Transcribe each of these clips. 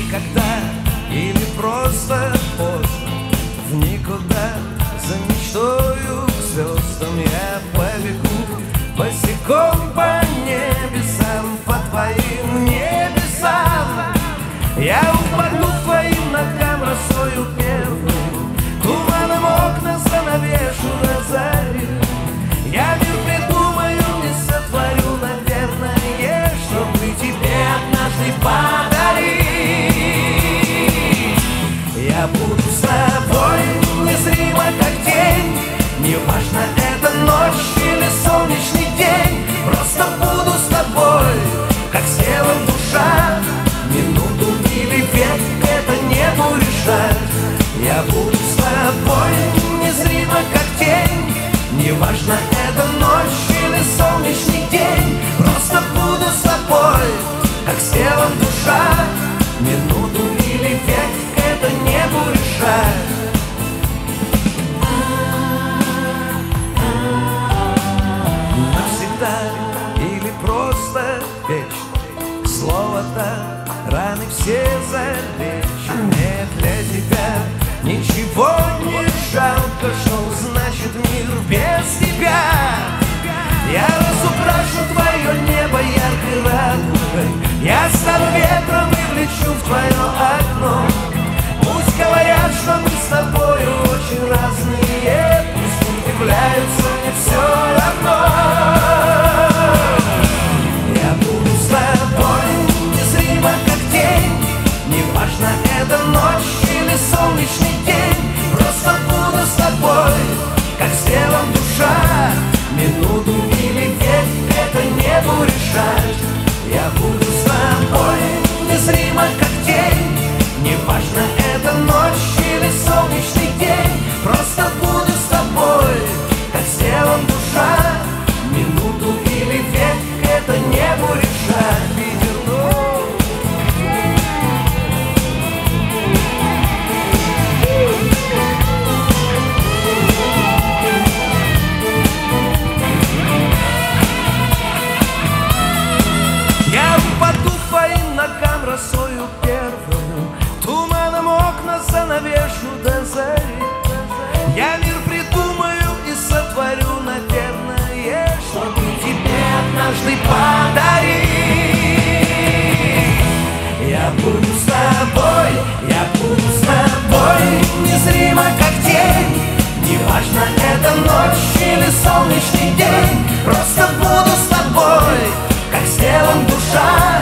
никогда или просто поздно, в никуда за мечтою к звездам я побегу босиком по небесам, по твоим небесам. Я упаду к твоим ногам росою первую, туманом окна занавешу на заре. Я мир придумаю и сотворю, наверное, чтобы тебе однажды подарить. Я буду с тобой незримо как тень, неважно, это ночь или солнечный день. Просто буду с тобой, как с телом душа, минуту или век, это небу решать. Я буду с тобой незримо как тень, неважно, это ночь или солнечный день. Просто буду с тобой, как с телом душа, минуту или век, это небу решать. Навсегда или просто вечно, слово-то раны все залечат. Нет, для тебя ничего не жалко, что значит мир без тебя. Я разукрашу твое небо яркой радугой, я стану ветром и влечу в твое окно. Пусть говорят, что мы с тобою очень разные, пусть удивляются, мне все равно. Я буду с тобой незримо как тень, неважно, это ночь или солнечный день. Просто буду с тобой, как с телом душа, минуту или век, это небу решать. Я буду с тобой незримо как тень, неважно, это ночь или солнечный день. Просто буду с тобой, как с телом душа, минуту или век, это небу решать. Росою первую, туманом окна занавешу до зари. Я мир придумаю и сотворю, наверное, чтобы тебе однажды подарить. Я буду с тобой, я буду с тобой незримо как тень, неважно, это ночь или солнечный день. Просто буду с тобой, как с телом душа,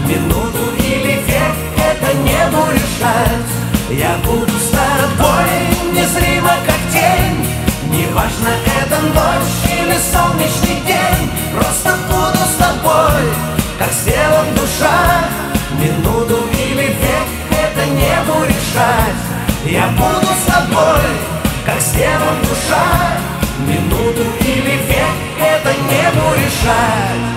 минуту или век, это небу решать. Я буду с тобой незримо как тень, неважно, это ночь или солнечный день. Просто буду с тобой, как с телом душа, минуту или век, это небу решать. Я буду с тобой, как с телом душа, минуту или век, это небу решать.